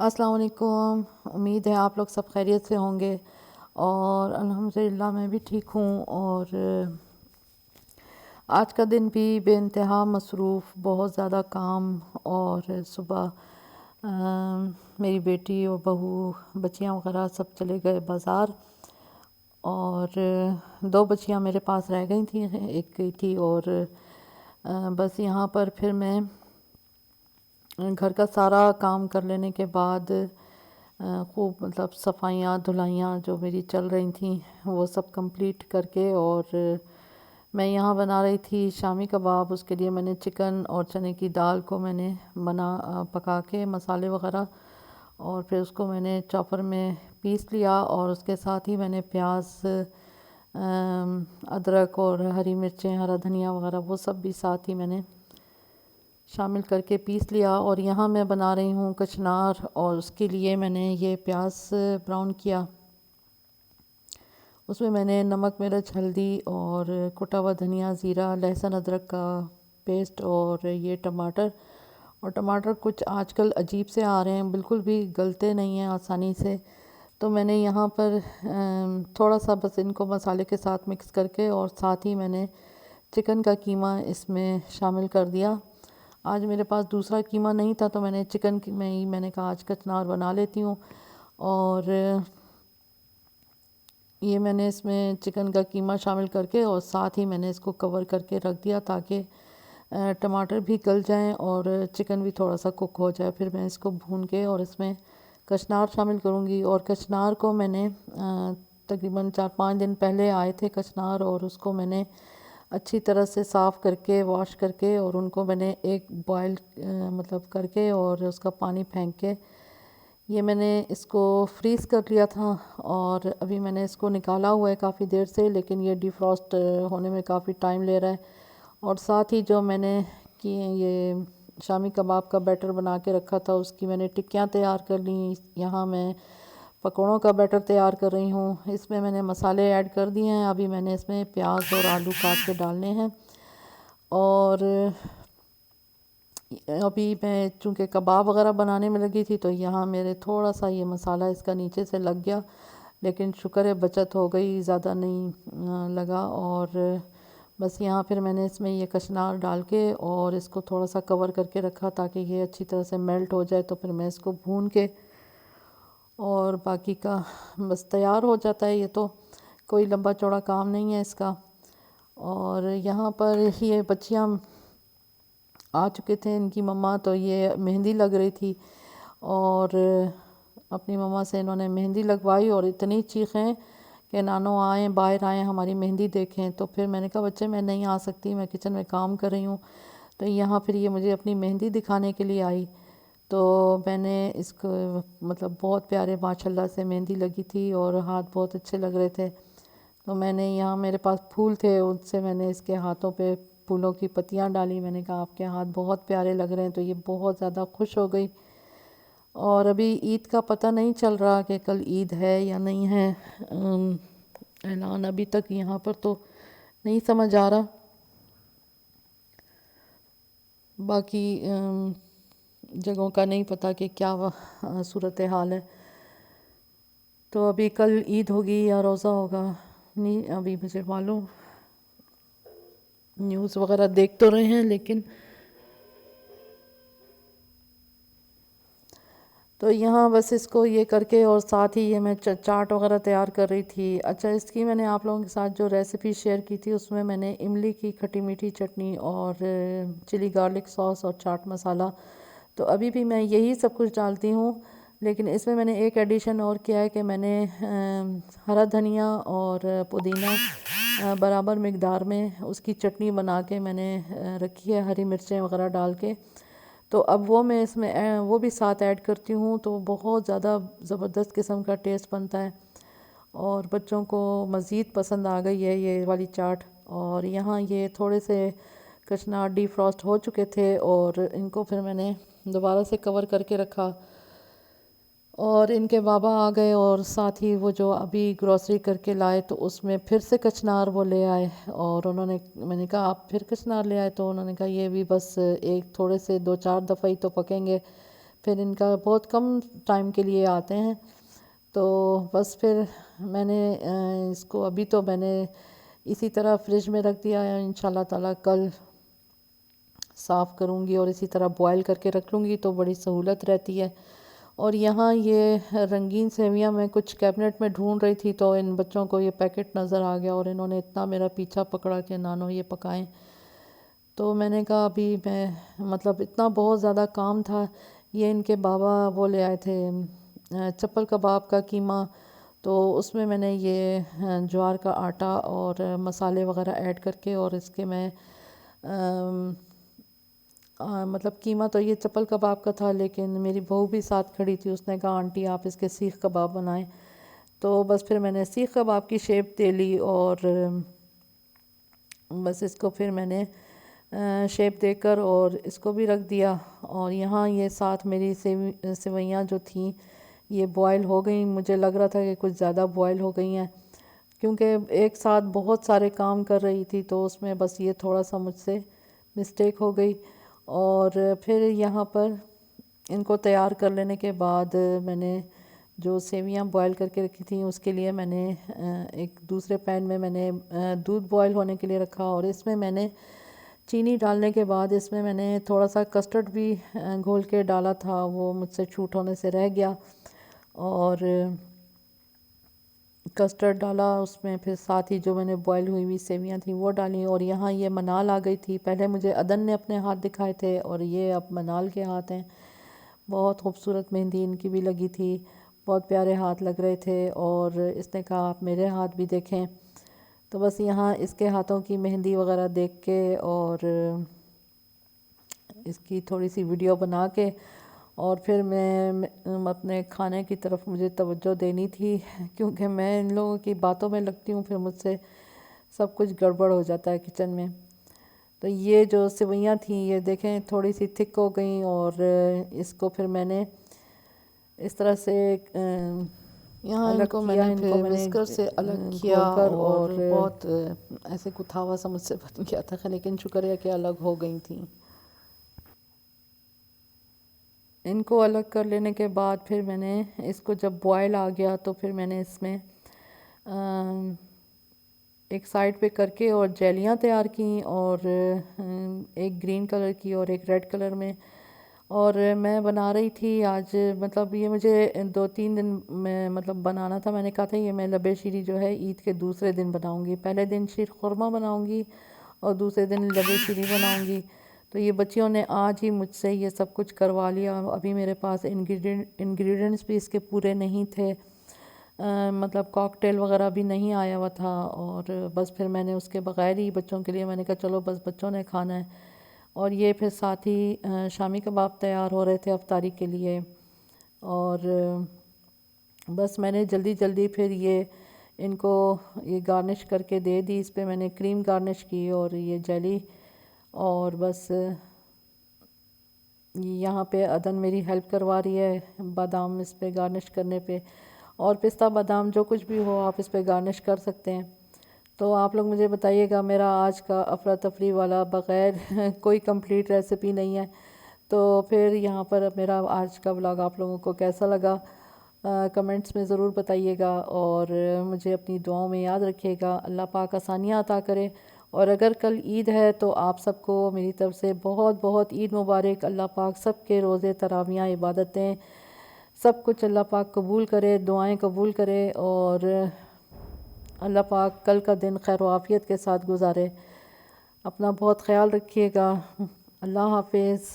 अस्सलाम वालेकुम। उम्मीद है आप लोग सब खैरियत से होंगे और अल्हम्दुलिल्लाह मैं भी ठीक हूँ। और आज का दिन भी बेइंतहा मसरूफ़, बहुत ज़्यादा काम। और सुबह मेरी बेटी और बहू, बच्चियाँ वगैरह सब चले गए बाज़ार। और दो बच्चियाँ मेरे पास रह गई थी, एक गई थी। और बस यहाँ पर फिर मैं घर का सारा काम कर लेने के बाद खूब मतलब सफाइयाँ धुलाइयाँ जो मेरी चल रही थी वो सब कंप्लीट करके, और मैं यहाँ बना रही थी शामी कबाब। उसके लिए मैंने चिकन और चने की दाल को मैंने पका के मसाले वग़ैरह, और फिर उसको मैंने चॉपर में पीस लिया। और उसके साथ ही मैंने प्याज, अदरक और हरी मिर्चें, हरा धनिया वगैरह वो सब भी साथ ही मैंने शामिल करके पीस लिया। और यहाँ मैं बना रही हूँ कचनार, और उसके लिए मैंने ये प्याज ब्राउन किया। उसमें मैंने नमक, मिर्च, हल्दी और कुटा हुआ धनिया, ज़ीरा, लहसुन, अदरक का पेस्ट, और ये टमाटर। और टमाटर कुछ आजकल अजीब से आ रहे हैं, बिल्कुल भी गलते नहीं हैं आसानी से। तो मैंने यहाँ पर थोड़ा सा बस इनको मसाले के साथ मिक्स करके, और साथ ही मैंने चिकन का कीमा इसमें शामिल कर दिया। आज मेरे पास दूसरा कीमा नहीं था तो मैंने चिकन की में ही मैंने कहा आज कचनार बना लेती हूँ। और ये मैंने इसमें चिकन का कीमा शामिल करके, और साथ ही मैंने इसको कवर करके रख दिया ताकि टमाटर भी गल जाएं और चिकन भी थोड़ा सा कुक हो जाए। फिर मैं इसको भून के और इसमें कचनार शामिल करूँगी। और कचनार को मैंने तकरीबन 4-5 दिन पहले आए थे कचनार, और उसको मैंने अच्छी तरह से साफ़ करके, वॉश करके, और उनको मैंने एक बॉयल मतलब करके और उसका पानी फेंक के ये मैंने इसको फ्रीज़ कर लिया था। और अभी मैंने इसको निकाला हुआ है काफ़ी देर से, लेकिन ये डिफ्रॉस्ट होने में काफ़ी टाइम ले रहा है। और साथ ही जो मैंने कि ये शामी कबाब का बैटर बना के रखा था उसकी मैंने टिक्कियाँ तैयार कर ली। यहाँ मैं पकौड़ों का बैटर तैयार कर रही हूँ। इसमें मैंने मसाले ऐड कर दिए हैं। अभी मैंने इसमें प्याज और आलू काट के डालने हैं। और अभी मैं चूँकि कबाब वगैरह बनाने में लगी थी तो यहाँ मेरे थोड़ा सा ये मसाला इसका नीचे से लग गया, लेकिन शुक्र है बचत हो गई, ज़्यादा नहीं लगा। और बस यहाँ फिर मैंने इसमें ये कचनार डाल के और इसको थोड़ा सा कवर करके रखा ताकि ये अच्छी तरह से मेल्ट हो जाए। तो फिर मैं इसको भून के और बाकी का बस तैयार हो जाता है। ये तो कोई लंबा चौड़ा काम नहीं है इसका। और यहाँ पर ये बच्चियाँ आ चुके थे, इनकी मम्मा, तो ये मेहंदी लग रही थी और अपनी मम्मा से इन्होंने मेहंदी लगवाई। और इतनी चीखें कि नानो आएँ, बाहर आएँ, हमारी मेहंदी देखें। तो फिर मैंने कहा बच्चे मैं नहीं आ सकती, मैं किचन में काम कर रही हूँ। तो यहाँ फिर ये मुझे अपनी मेहंदी दिखाने के लिए आई। तो मैंने इसको मतलब बहुत प्यारे माशाल्लाह से मेहंदी लगी थी और हाथ बहुत अच्छे लग रहे थे। तो मैंने यहाँ मेरे पास फूल थे, उससे मैंने इसके हाथों पे फूलों की पत्तियाँ डाली। मैंने कहा आपके हाथ बहुत प्यारे लग रहे हैं। तो ये बहुत ज़्यादा खुश हो गई। और अभी ईद का पता नहीं चल रहा कि कल ईद है या नहीं है। ऐलान अभी तक यहाँ पर तो नहीं समझ आ रहा। बाकी जगहों का नहीं पता कि क्या सूरत हाल है। तो अभी कल ईद होगी या रोज़ा होगा नहीं अभी मुझे मालूम। न्यूज़ वगैरह देख तो रहे हैं, लेकिन तो यहाँ बस इसको ये करके और साथ ही ये मैं चाट वगैरह तैयार कर रही थी। अच्छा, इसकी मैंने आप लोगों के साथ जो रेसिपी शेयर की थी उसमें मैंने इमली की खट्टी मीठी चटनी और चिली गार्लिक सॉस और चाट मसाला, तो अभी भी मैं यही सब कुछ डालती हूँ। लेकिन इसमें मैंने एक एडिशन और किया है कि मैंने हरा धनिया और पुदीना बराबर मिकदार में उसकी चटनी बना के मैंने रखी है, हरी मिर्चें वगैरह डाल के। तो अब वो मैं इसमें वो भी साथ ऐड करती हूँ, तो बहुत ज़्यादा ज़बरदस्त किस्म का टेस्ट बनता है और बच्चों को मज़ीद पसंद आ गई है ये वाली चाट। और यहाँ ये थोड़े से कचनार डिफ्रॉस्ट हो चुके थे और इनको फिर मैंने दोबारा से कवर करके रखा। और इनके बाबा आ गए और साथ ही वो जो अभी ग्रॉसरी करके लाए तो उसमें फिर से कचनार वो ले आए। और उन्होंने, मैंने कहा आप फिर कचनार ले आए, तो उन्होंने कहा ये भी बस एक थोड़े से 2-4 दफ़ा ही तो पकेंगे, फिर इनका बहुत कम टाइम के लिए आते हैं। तो बस फिर मैंने इसको अभी तो मैंने इसी तरह फ्रिज में रख दिया है। इंशाल्लाह ताला कल साफ़ करूँगी और इसी तरह बॉयल करके रख लूँगी तो बड़ी सहूलत रहती है। और यहाँ ये रंगीन सेवियाँ मैं कुछ कैबिनेट में ढूंढ रही थी तो इन बच्चों को ये पैकेट नज़र आ गया और इन्होंने इतना मेरा पीछा पकड़ा कि नानो ये पकाएं। तो मैंने कहा अभी मैं मतलब इतना बहुत ज़्यादा काम था। ये इनके बाबा वो ले आए थे चप्पल कबाब का कीमा। तो उसमें मैंने ये ज्वार का आटा और मसाले वगैरह ऐड करके और इसके मैं मतलब कीमा तो ये चप्पल कबाब का था, लेकिन मेरी बहू भी साथ खड़ी थी। उसने कहा आंटी आप इसके सीख कबाब बनाएं। तो बस फिर मैंने सीख कबाब की शेप दे ली और बस इसको फिर मैंने शेप देकर और इसको भी रख दिया। और यहाँ ये साथ मेरी सेवइयाँ जो थीं ये बॉयल हो गई। मुझे लग रहा था कि कुछ ज़्यादा बॉयल हो गई हैं, क्योंकि एक साथ बहुत सारे काम कर रही थी तो उसमें बस ये थोड़ा सा मुझसे मिस्टेक हो गई। और फिर यहाँ पर इनको तैयार कर लेने के बाद मैंने जो सेवियाँ बॉयल करके रखी थी उसके लिए मैंने एक दूसरे पैन में मैंने दूध बॉयल होने के लिए रखा और इसमें मैंने चीनी डालने के बाद इसमें मैंने थोड़ा सा कस्टर्ड भी घोल के डाला था, वो मुझसे छूट होने से रह गया। और कस्टर्ड डाला उसमें, फिर साथ ही जो मैंने बॉयल हुई हुई सेवियाँ थी वो डाली। और यहाँ ये मनाल आ गई थी। पहले मुझे अदन ने अपने हाथ दिखाए थे और ये अब मनाल के हाथ हैं। बहुत खूबसूरत मेहंदी इनकी भी लगी थी, बहुत प्यारे हाथ लग रहे थे। और इसने कहा आप मेरे हाथ भी देखें। तो बस यहाँ इसके हाथों की मेहंदी वगैरह देख के और इसकी थोड़ी सी वीडियो बना के और फिर मैं अपने खाने की तरफ मुझे तवज्जो देनी थी, क्योंकि मैं इन लोगों की बातों में लगती हूँ फिर मुझसे सब कुछ गड़बड़ हो जाता है किचन में। तो ये जो सेवइयाँ थी ये देखें थोड़ी सी थिक हो गई और इसको फिर मैंने इस तरह से यहाँ अलग इनको किया। मैंने इनको फिर मैंने विस्कर से अलग किया घोल कर और और बहुत ऐसे गुथावा सा मुझसे बन गया था, लेकिन शुक्र है कि अलग हो गई थी। इनको अलग कर लेने के बाद फिर मैंने इसको जब बॉयल आ गया तो फिर मैंने इसमें एक साइड पे करके और जेलियाँ तैयार की और एक ग्रीन कलर की और एक रेड कलर में। और मैं बना रही थी आज, मतलब ये मुझे 2-3 दिन में मतलब बनाना था। मैंने कहा था ये मैं लबे शीरी जो है ईद के दूसरे दिन बनाऊंगी। पहले दिन शीर खुरमा बनाऊंगी और दूसरे दिन लबे शीरी बनाऊंगी। तो ये बच्चियों ने आज ही मुझसे ये सब कुछ करवा लिया। अभी मेरे पास इंग्रेडिएंट्स भी इसके पूरे नहीं थे। मतलब कॉकटेल वगैरह भी नहीं आया हुआ था। और बस फिर मैंने उसके बगैर ही बच्चों के लिए मैंने कहा चलो बस बच्चों ने खाना है। और ये फिर साथ ही शामी कबाब तैयार हो रहे थे अफ्तारी के लिए। और बस मैंने जल्दी जल्दी फिर ये इनको ये गार्निश करके दे दी। इस पे मैंने क्रीम गार्निश की और ये जेली। और बस यहाँ पे अदन मेरी हेल्प करवा रही है बादाम इस पे गार्निश करने पे। और पिस्ता बादाम जो कुछ भी हो आप इस पे गार्निश कर सकते हैं। तो आप लोग मुझे बताइएगा मेरा आज का अफरा तफरी वाला बग़ैर कोई कंप्लीट रेसिपी नहीं है। तो फिर यहाँ पर मेरा आज का व्लॉग आप लोगों को कैसा लगा कमेंट्स में ज़रूर बताइएगा। और मुझे अपनी दुआओं में याद रखिएगा। अल्लाह पाक आसानियाँ अता करे। और अगर कल ईद है तो आप सबको मेरी तरफ़ से बहुत बहुत ईद मुबारक। अल्लाह पाक सब के रोज़े तरावियाँ इबादतें सब कुछ अल्लाह पाक कबूल करे, दुआएं कबूल करे। और अल्लाह पाक कल का दिन खैर आफ़ियत के साथ गुजारे। अपना बहुत ख्याल रखिएगा। अल्लाह हाफिज़।